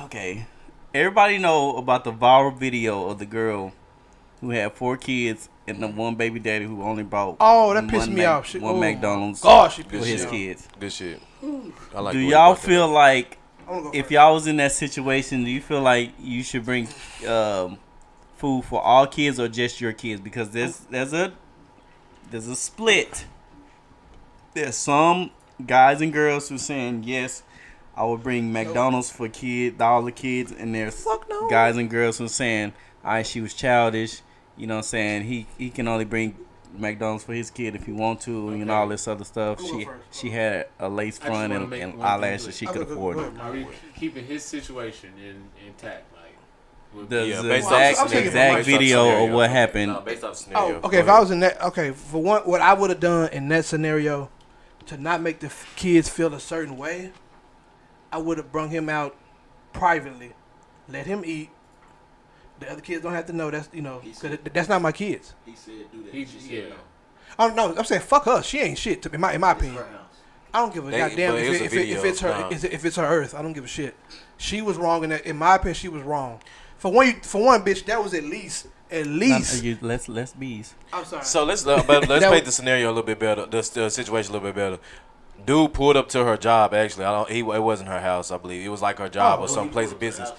Okay. Everybody know about the viral video of the girl who had 4 kids and the one baby daddy who only bought that pissed me off. One McDonald's for his kids. Good shit. I like. Do y'all feel like if y'all was in that situation, do you feel like you should bring food for all kids or just your kids? Because there's a split. There's some guys and girls who saying yes, I would bring McDonald's for all the kids, and there's guys and girls who saying, she was childish. You know what I'm saying? He can only bring McDonald's for his kid if he want to, and all this other stuff. She had a lace front and eyelashes she could afford. Are we keeping his situation intact? The exact video of what happened. No, based off scenario. Okay, if I was in that, for one, what I would have done in that scenario to not make the kids feel a certain way, I would have brung him out privately, let him eat. The other kids don't have to know that's because that's not my kids. He said do that. Oh no, I'm saying fuck her. She ain't shit. In my opinion, I don't give a goddamn if it's her earth. I don't give a shit. She was wrong in that. In my opinion, she was wrong. For one, bitch, that was at least. Let's bees. I'm sorry. So let's paint the scenario a little bit better. The situation a little bit better. Dude pulled up to her job. Actually, it wasn't her house. I believe it was like her job or some place of business.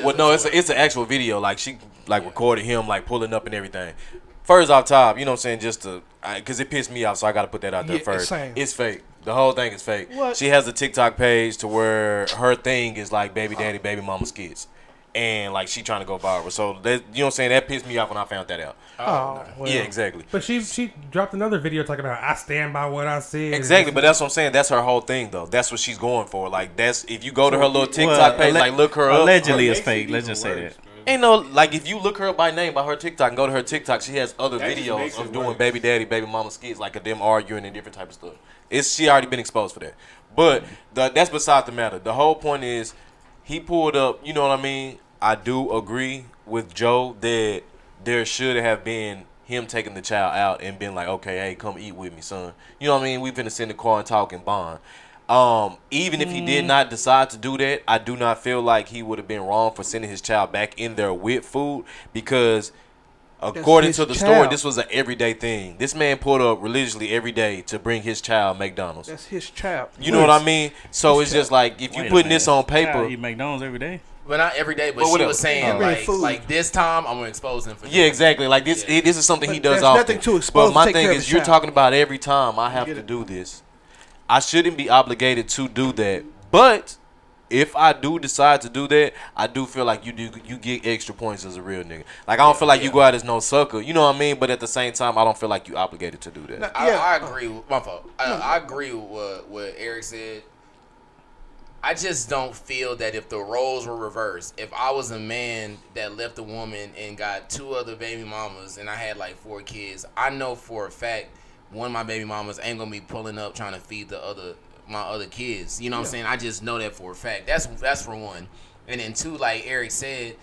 Well, no, it's an actual video. Like she recorded him like pulling up and everything. First off top, you know what I'm saying, just to because it pissed me off, so I got to put that out there first. It's fake. The whole thing is fake. What? She has a TikTok page to where her thing is like baby daddy, baby mama's kids. And like she trying to go viral, so you know what I'm saying. That pissed me off when I found that out. Well, yeah, exactly. But she dropped another video talking about I stand by what I said. Exactly, but that's what I'm saying. That's her whole thing, though. That's what she's going for. Like that's if you go to her little TikTok page, like look her up. Allegedly, it's fake. Let's just say that. Ain't no like if you look her up by name by her TikTok and go to her TikTok, she has other videos of doing baby daddy, baby mama skits, like them arguing and different type of stuff. She already been exposed for that. But that's beside the matter. The whole point is he pulled up. You know what I mean? I do agree with Joe that there should have been him taking the child out and being like, okay, hey, come eat with me, son. You know what I mean? We finna sit in the car and talk and bond. Even if he did not decide to do that, I do not feel like he would have been wrong for sending his child back in there with food because according to the story, this was an everyday thing. This man pulled up religiously every day to bring his child McDonald's. That's his child. You know what I mean? So it's just like if you putting this on paper. Eat McDonald's every day. Well, not every day, but she was saying like this time I'm gonna expose him for. Yeah, exactly. Like this, this is something he does often. Nothing to expose. But my thing is, you're talking about every time I have to do this. I shouldn't be obligated to do that. But if I do decide to do that, I do feel like you get extra points as a real nigga. Like I don't feel like you go out as no sucker. You know what I mean? But at the same time, I don't feel like you obligated to do that. No, I agree. My fault. I agree with what Eric said. I just don't feel that if the roles were reversed, if I was a man that left a woman and got 2 other baby mamas and I had like 4 kids, I know for a fact one of my baby mamas ain't gonna be pulling up trying to feed my other kids. You know what I'm saying? I just know that for a fact. That's for one. And then 2, like Eric said,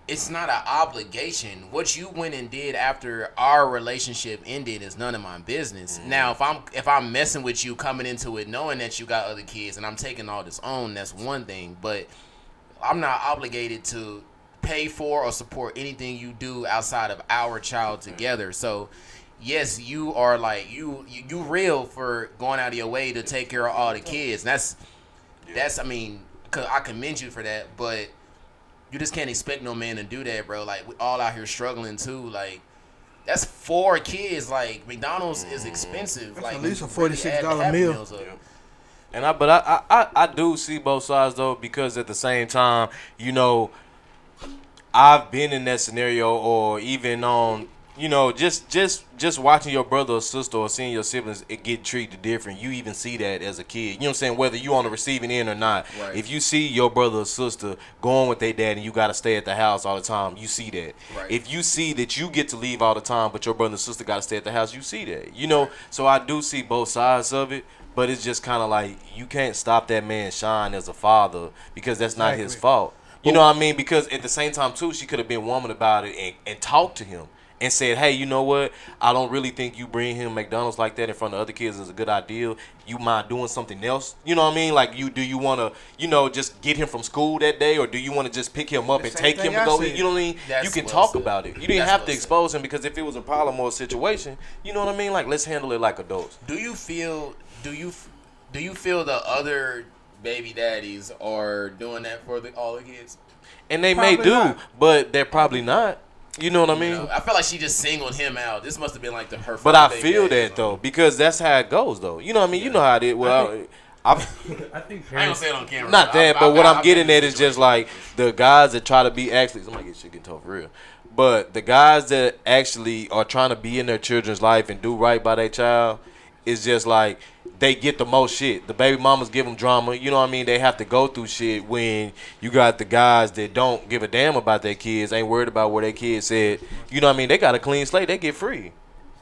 it's not an obligation. What you went and did after our relationship ended is none of my business. Now, if I'm messing with you coming into it knowing that you got other kids and I'm taking all this on, that's one thing. But I'm not obligated to pay for or support anything you do outside of our child together. So, yes, you are like you real for going out of your way to take care of all the kids. That's I mean, I commend you for that, but you just can't expect no man to do that, bro. Like, we all out here struggling, too. Like, that's 4 kids. Like, McDonald's is expensive. That's like, at least a $46 meal. And I do see both sides, though, because at the same time, you know, I've been in that scenario or even on, you know, just watching your brother or sister or seeing your siblings get treated different. You even see that as a kid. You know what I'm saying? Whether you on the receiving end or not. Right. If you see your brother or sister going with their dad and you got to stay at the house all the time, you see that. Right. If you see that you get to leave all the time but your brother and sister got to stay at the house, you see that. You know, so I do see both sides of it. But it's just kind of like you can't stop that man shine as a father because that's not his fault. You know what I mean? Because at the same time, too, she could have been woman about it and talked to him and said, hey, you know what? I don't really think you bring him McDonald's like that in front of other kids is a good idea. You mind doing something else? You know what I mean? Like, do you want to, you know, just get him from school that day, or do you want to just pick him up and take him to go eat? You know what I mean? You can talk about it. You didn't have to expose him, because if it was a problem or a situation, you know what I mean? Like, let's handle it like adults. Do you feel the other baby daddies are doing that for all the kids? And they may do, but they're probably not. You know what I mean? I feel like she just singled him out. This must have been like her. But I feel that though, because that's how it goes though. You know what I mean? You know how it is. Well, I think I ain't gonna say it on camera. Not that, but what I'm getting at is just like the guys that try to be actually. Somebody get shit getting told for real. But the guys that actually are trying to be in their children's life and do right by their child is just like, they get the most shit. The baby mamas give them drama. You know what I mean? They have to go through shit when you got the guys that don't give a damn about their kids, ain't worried about where their kids said. You know what I mean? They got a clean slate. They get free.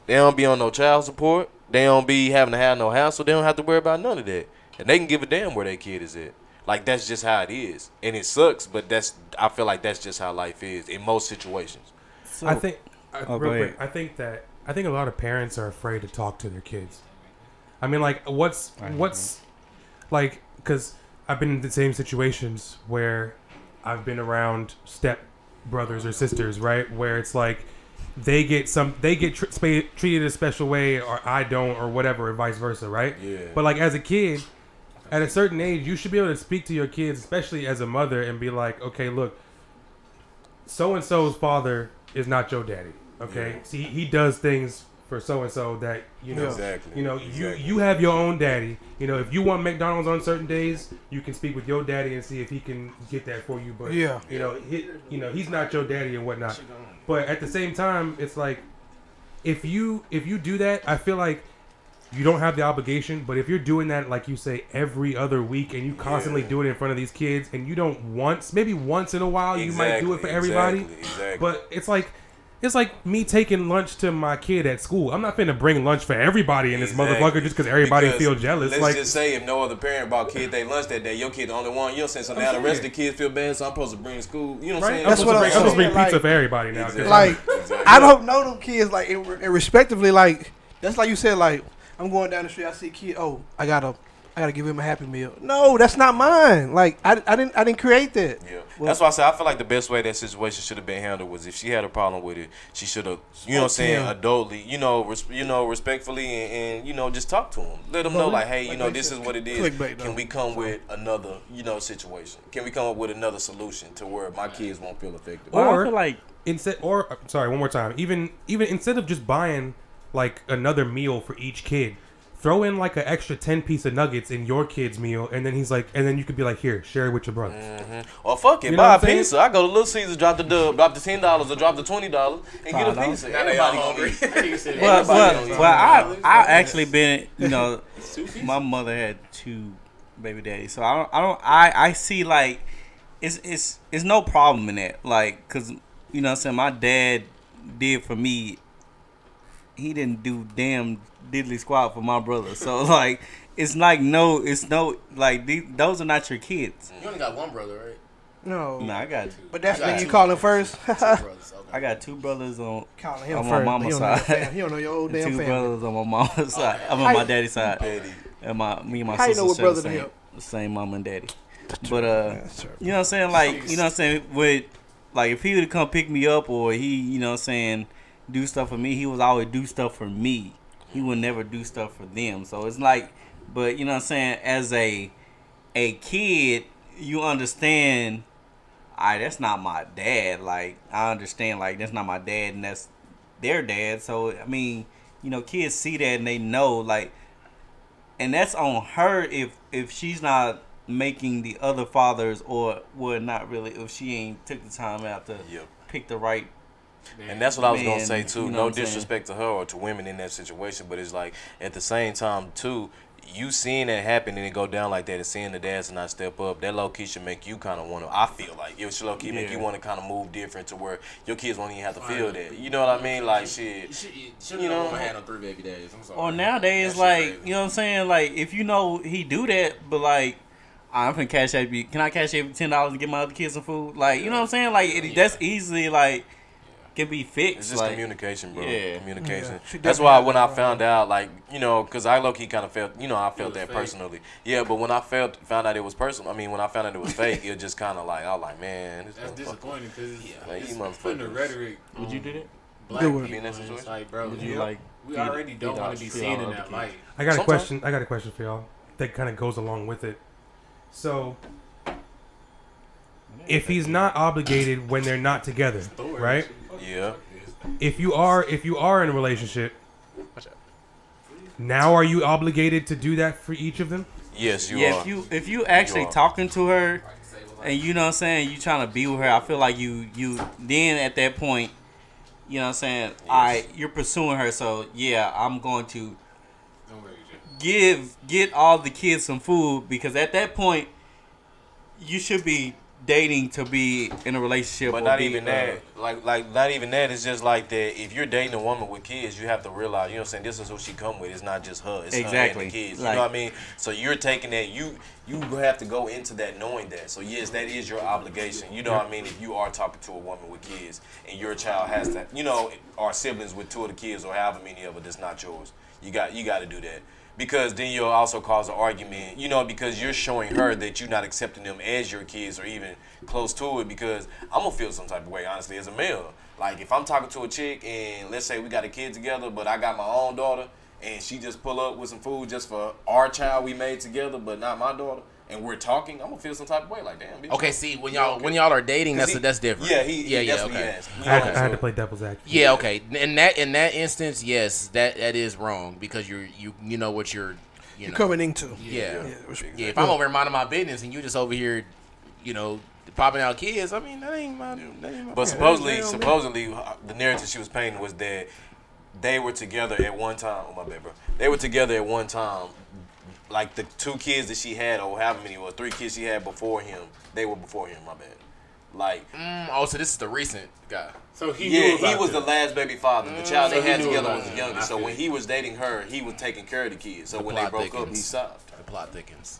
They don't be on no child support. They don't be having to have no house, so they don't have to worry about none of that. And they can give a damn where their kid is at. Like, that's just how it is. And it sucks, but I feel like that's just how life is in most situations. So, I think, real quick, I think a lot of parents are afraid to talk to their kids. I mean, like, what's like, because I've been in the same situations where I've been around step brothers or sisters, right? Where it's like they get treated a special way, or I don't, or whatever, or vice versa, right? Yeah. But like, as a kid, at a certain age, you should be able to speak to your kids, especially as a mother, and be like, okay, look, so and so's father is not your daddy. Okay, yeah. See, he does things for so and so that you have your own daddy. You know, if you want McDonald's on certain days, you can speak with your daddy and see if he can get that for you. But he's not your daddy and whatnot. But at the same time, it's like if you do that, I feel like you don't have the obligation. But if you're doing that, like you say, every other week, and you constantly do it in front of these kids, and you don't maybe once in a while, you might do it for everybody. But it's like me taking lunch to my kid at school. I'm not finna bring lunch for everybody in this motherfucker just because everybody feel jealous. Let's just say if no other parent bought kid they lunch that day, your kid the only one. You'll say something. Now the rest of the kids feel bad, so I'm supposed to bring to school. You know what I'm saying? I'm supposed to bring pizza for everybody now. Exactly. Like, I don't know them kids, like, and respectively, like, that's like you said, like, I'm going down the street, I see a kid, oh, I gotta give him a Happy Meal. No, that's not mine. Like, I didn't create that. Yeah, well, that's why I said I feel like the best way that situation should have been handled was if she had a problem with it, she should have, you know what I'm saying, adultly, respectfully, and just talk to him, let them know, like, hey, this is what it is. Can we come with another, situation? Can we come up with another solution to where my kids won't feel affected? Or I feel like sorry, one more time. Even instead of just buying like another meal for each kid, throw in like an extra 10-piece of nuggets in your kid's meal, and then you could be like, here, share it with your brothers. Mm-hmm. Or fuck it, buy a pizza. I go to Little Caesars, drop the $10 or drop the $20 and get a pizza. Everybody hungry. Well, I actually been, my mother had 2 baby daddies, so I see like it's no problem in that, like, cause what I'm saying, my dad did for me. He didn't do damn diddly squat for my brother. So, like, those are not your kids. You only got one brother, right? No, I got. But that's when you call him first. I got 2 brothers on my mama's side. He don't know your old damn 2 family. brothers on my mama's side. I'm on my daddy's side. And me and my sister share the same mama and daddy. But you know what I'm saying? Like, you know what I'm saying? With, like, if he would come pick me up, or he, you know what I'm saying, do stuff for me, he would always do stuff for me. He would never do stuff for them. So it's like, but you know what I'm saying, as a kid, you understand, that's not my dad. Like, I understand, like, that's not my dad and that's their dad. So I mean, kids see that and they know, like, and that's on her if she's not making the other fathers, or not really, if she ain't took the time out to pick the right. And that's what I was going to say, too. No disrespect to her or to women in that situation, but it's like, at the same time, too, you seeing that happen and it go down like that and seeing the dads not step up, that low-key should make you kind of want to, I feel like, it should low-key make you want to kind of move different to where your kids won't even have to feel that. You know what I mean? Like, shit. You know, I had no 3 baby daddies. I'm sorry. Or nowadays, like, you know what I'm saying? Like, if he do that, but, like, I'm finna cash out you. Can I cash out $10 to get my other kids some food? Like, you know what I'm saying? Like, that's easily, like, can be fixed. It's just like, communication, bro. Yeah. Communication. Yeah, she That's definitely why had when that I found out, like, you know, because I low key kind of felt, you know, I felt that fake. personally. Yeah, but when I found out it was personal, I mean, when I found out it was fake, it was just kind of like, I was like, man, this That's motherfucker. disappointing because Like, it's you putting the motherfuckers. rhetoric. Would you do that? Black Do it. people, In that and it's situation? like, bro, Would you like? we feed- already don't feed want all- to be feed seen all in other that kids? light. I got a Sometimes. question. I got a question for y'all that kind of goes along with it. So, if he's not obligated when they're not together, right? Yeah. If you are in a relationship, now are you obligated to do that for each of them? Yes, you Yeah, are. if you actually are. talking to her, and you know what I'm saying, you trying to be with her, I feel like you then at that point, you know what I'm saying, alright, you're pursuing her, so yeah, I'm going to Don't worry, Jay. get all the kids some food, because at that point you should be dating to be in a relationship. But or not be, even that. Like not even that. It's just like that. If you're dating a woman with kids, you have to realize, you know what I'm saying, this is who she come with. It's not just her. It's her Exactly. and the kids. Like- you know what I mean? So you're taking that. You have to go into that knowing that. So yes, that is your obligation. You know what I mean? If you are talking to a woman with kids and your child has that, you know, or siblings with 2 of the kids or however many of it, that's not yours. You got to do that. Because then you'll also cause an argument, you know, because you're showing her that you're not accepting them as your kids or even close to it. Because I'm going to feel some type of way, honestly, as a male. Like, if I'm talking to a chick and let's say we got a kid together, but I got my own daughter and she just pull up with some food just for our child we made together, but not my daughter, and we're talking, I'm going to feel some type of way. Like, damn, bitch. Okay, see, when y'all are dating, that's different. Yeah, okay. that's what he asked. You know I what I'm had to saying? play devil's advocate. Yeah, okay. In that instance, yes, that is wrong because you know what you're You're coming into. Yeah. Yeah. If I'm over here minding my business and you just over here, you know, popping out kids, I mean that ain't my. But supposedly, the narrative she was painting was that they were together at one time. Oh, my bad, bro. They were together at one time. Like the 2 kids that she had, or however many, or 3 kids she had before him, they were before him. My bad. Like, So this is the recent guy. So he yeah, knew about he was the this. last baby father. The child So they he had knew together about was the it. youngest. I So feel when you. he was dating her, he was taking care of the kids. So when they plot broke up, he thickens. stopped. The plot thickens.